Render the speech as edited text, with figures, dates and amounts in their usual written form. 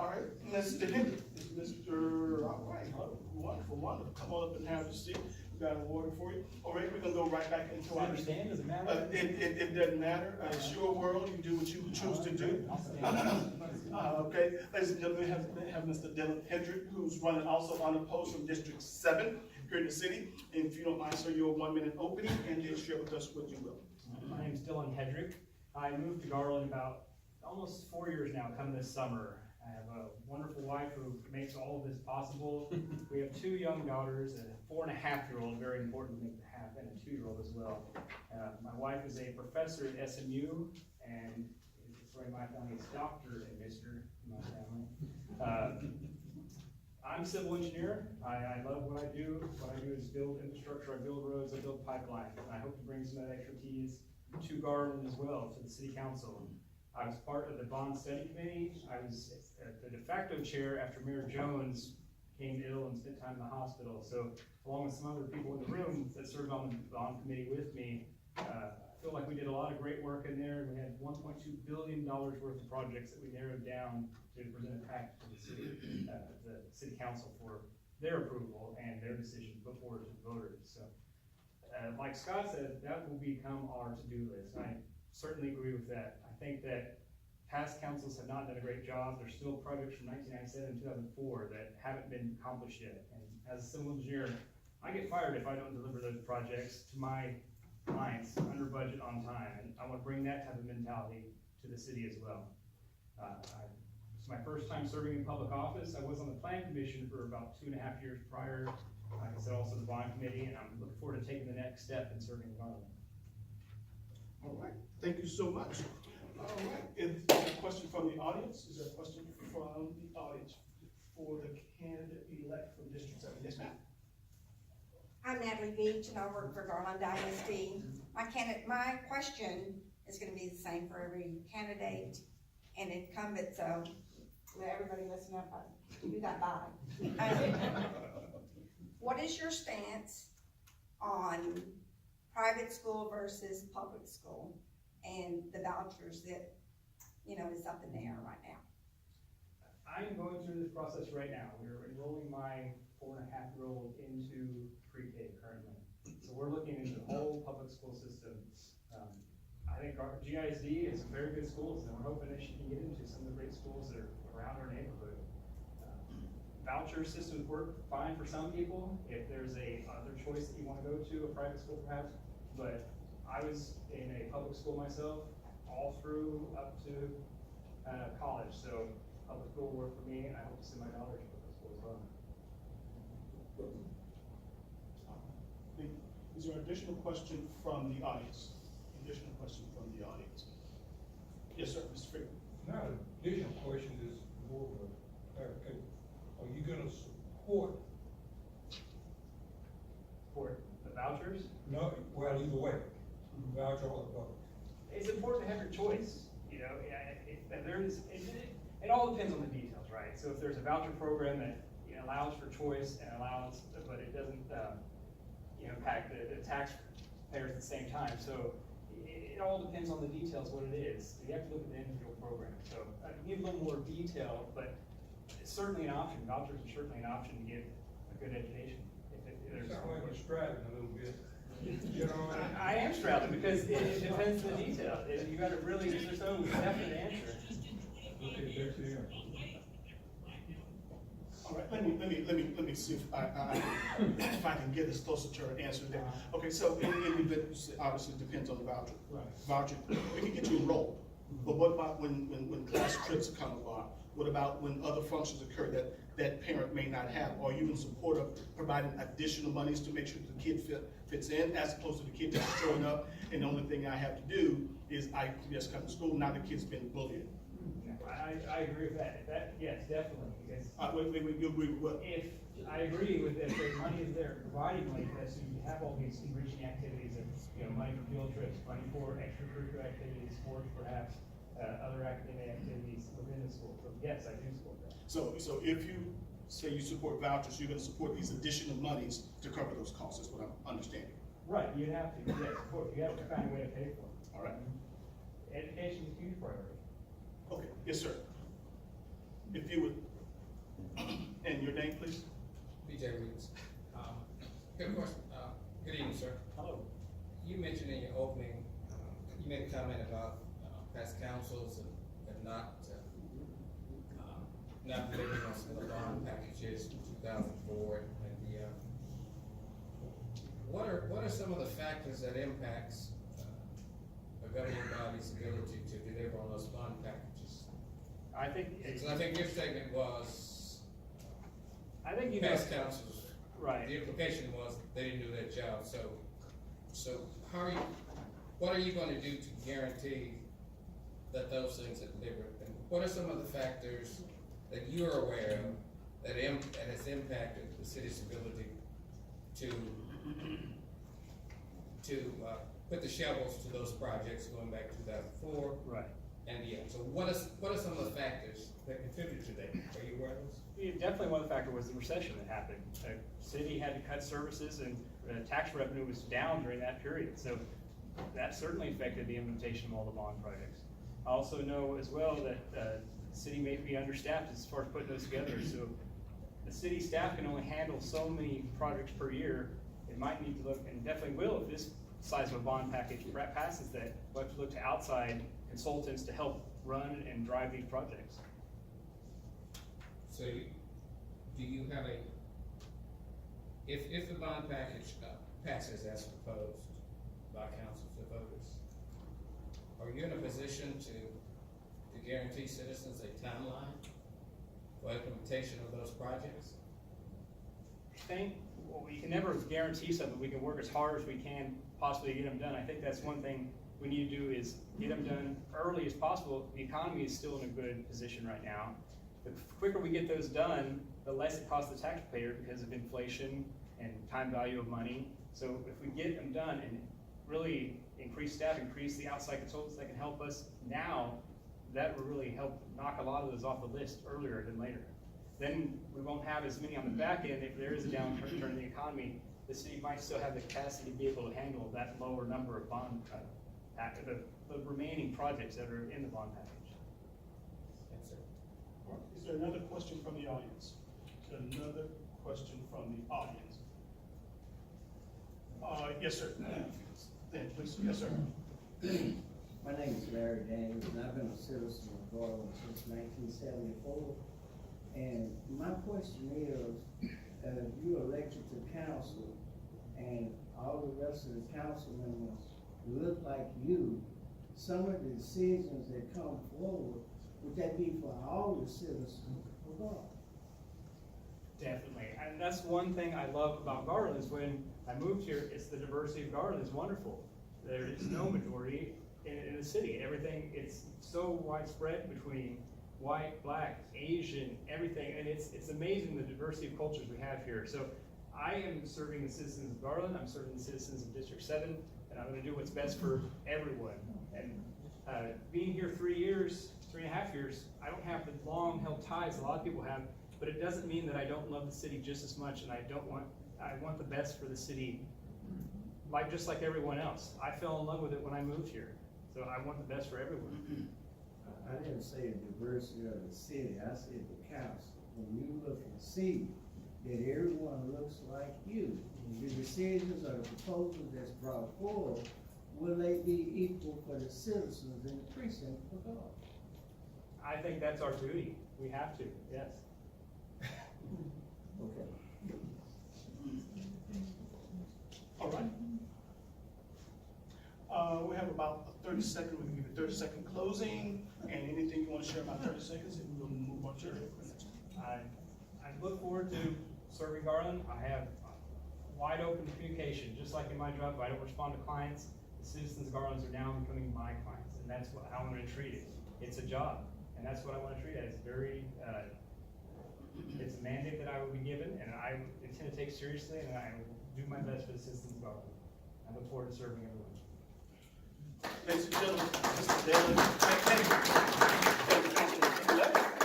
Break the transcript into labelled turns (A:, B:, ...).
A: All right, Mr. Hedrick, Mr. All right, wonderful, wonderful. Come on up and have a seat. We got a water for you. All right, we're gonna go right back into our.
B: Understand? Does it matter?
A: It doesn't matter. It's your world. You do what you choose to do. Okay, ladies and gentlemen, we have Mr. Dylan Hedrick, who's running also unopposed from District 7 here in the city. And if you don't mind, sir, your 1 minute opening and then share with us what you will.
B: My name is Dylan Hedrick. I moved to Garland about almost 4 years now, come this summer. I have a wonderful wife who makes all of this possible. We have 2 young daughters, a 4.5-year-old, very important to make the half, and a 2-year-old as well. My wife is a professor at SMU, and it's the way my family is doctor and mister in my family. I'm a civil engineer. I love what I do. What I do is build infrastructure, I build roads, I build pipelines, and I hope to bring some of that expertise to Garland as well, to the city council. I was part of the bond study committee. I was the de facto chair after Mayor Jones became ill and spent time in the hospital. So along with some other people in the room that served on the bond committee with me, I feel like we did a lot of great work in there. We had $1.2 billion worth of projects that we narrowed down to present a package to the city council for their approval and their decision to put forward to the voters. So like Scott said, that will become our to-do list. I certainly agree with that. I think that past councils have not done a great job. There's still projects from 1997 and 2004 that haven't been accomplished yet. And as a civil engineer, I get fired if I don't deliver those projects to my clients under budget on time. And I want to bring that type of mentality to the city as well. It's my first time serving in public office. I was on the plan commission for about 2.5 years prior. Like I said, also the bond committee, and I'm looking forward to taking the next step in serving the Garland.
A: All right, thank you so much. All right, is there a question from the audience? Is there a question from the audience for the candidate-elect from District 7? Yes, ma'am.
C: I'm Natalie Beach, and I work for Garland ISD. My question is gonna be the same for every candidate and incumbent, so let everybody listen up, we got by. What is your stance on private school versus public school and the vouchers that, is up in the air right now?
B: I'm going through this process right now. We're enrolling my 4.5-year-old into pre-K currently. So we're looking into the whole public school system. I think our GISD is some very good schools, and we're hoping that she can get into some of the great schools that are around our neighborhood. Voucher systems work fine for some people if there's a other choice that you want to go to, a private school perhaps. But I was in a public school myself all through up to college, so public school will work for me, and I hope to send my daughter to public school as well.
A: Is there an additional question from the audience? Additional question from the audience? Yes, sir, Mr. Freeman.
D: Now, the additional question is more of a clarification. Are you gonna support
B: The vouchers?
D: No, well, either way, voucher or public.
B: It's important to have your choice, it all depends on the details, right? So if there's a voucher program that allows for choice and allows, but it doesn't impact the taxpayers at the same time. So it all depends on the details, what it is. You have to look at the individual program. So I can give a little more detail, but it's certainly an option. Vouchers are certainly an option to get a good education.
D: It sounds like you're straddling a little bit.
B: I am straddling because it depends on the detail. You got to really, there's no definite answer.
A: All right, let me see if I can get us closer to an answer there. Okay, so obviously it depends on the voucher.
B: Right.
A: Voucher, we can get you enrolled, but what about when class trips come about? What about when other functions occur that parent may not have? Are you in support of providing additional monies to make sure the kid fits in, as opposed to the kid just showing up and the only thing I have to do is I just come to school, now the kid's been bullied?
B: I agree with that. Yes, definitely. Because
A: you agree with what?
B: if I agree with if the money is there, providing money for that student, you have all these enriching activities, and money for field trips, money for extracurricular activities, sports, perhaps other academic activities within the school. So yes, I do support that.
A: So if you say you support vouchers, you're going to support these additional monies to cover those costs, is what I'm understanding.
B: Right, you have to. Yes, of course. You have to find a way to pay for it.
A: All right.
B: Education is a huge priority.
A: Okay. Yes, sir. If you would, and your name, please?
E: BJ Reeves. Good question. Good evening, sir.
B: Hello.
E: You mentioned in your opening, you made a comment about past councils and not delivering on some of the bond packages from 2004 and the, what are some of the factors that impacts a governing body's ability to deliver on those bond packages?
B: I think,
E: Because I think your statement was
B: you know,
E: past councils.
B: right.
E: The implication was they didn't do their job, so what are you gonna do to guarantee that those things are delivered? And what are some of the factors that you're aware of that has impacted the city's ability to put the shovels to those projects going back to 2004?
B: Right.
E: And yeah, so what are some of the factors that contributed to that? Are you aware of those?
B: Yeah, definitely one factor was the recession that happened. The city had to cut services and tax revenue was down during that period. So that certainly affected the implementation of all the bond projects. I also know as well that the city may be understaffed as far as putting those together. So the city staff can only handle so many projects per year. It might need to look, and definitely will, if this size of a bond package passes, that we'll have to look to outside consultants to help run and drive these projects.
E: So, do you have if the bond package passes as proposed by council to voters, are you in a position to guarantee citizens a timeline for implementation of those projects?
B: Well, we can never guarantee something. We can work as hard as we can possibly to get them done. I think that's one thing we need to do is get them done early as possible. The economy is still in a good position right now. The quicker we get those done, the less it costs the taxpayer because of inflation and time value of money. So if we get them done and really increase staff, increase the outside consultants that can help us now, that will really help knock a lot of those off the list earlier than later. Then we won't have as many on the back end. If there is a downturn in the economy, the city might still have the capacity to be able to handle that lower number of bond, the remaining projects that are in the bond package.
E: Yes, sir.
A: All right. Is there another question from the audience? Is there another question from the audience? Yes, sir. Then, please. Yes, sir.
F: My name is Larry Daniels, and I've been a citizen of Garland since 1974. And my question is, you elected to council, and all the rest of the council members look like you. Some of the decisions that come forward, would that be for all the citizens of Garland?
B: Definitely, and that's one thing I love about Garland is when I moved here, it's the diversity of Garland is wonderful. There is no majority in the city. Everything, it's so widespread between white, black, Asian, everything, and it's amazing the diversity of cultures we have here. So I am serving the citizens of Garland, I'm serving the citizens of District 7, and I'm gonna do what's best for everyone. And being here 3.5 years, I don't have the long held ties a lot of people have, but it doesn't mean that I don't love the city just as much, and I want the best for the city, just like everyone else. I fell in love with it when I moved here, so I want the best for everyone.
F: I didn't say the diversity of the city, I said the council. When you look and see that everyone looks like you, the decisions or the proposals that's brought forward, will they be equal for the citizens in the precinct for God?
B: I think that's our duty. We have to, yes.
F: Okay.
A: All right. We have about 30 seconds. We can give you 30-second closing, and anything you want to share about 30 seconds, and we'll move on to your next.
B: I look forward to serving Garland. I have wide open communication, just like in my job. If I don't respond to clients, the citizens of Garland are now becoming my clients, and that's how I'm going to treat it. It's a job, and that's what I want to treat it as. It's a mandate that I will be given, and I intend to take seriously, and I will do my best for the citizens of Garland. I look forward to serving everyone.
A: Ladies and gentlemen, Mr. Daly, thank you.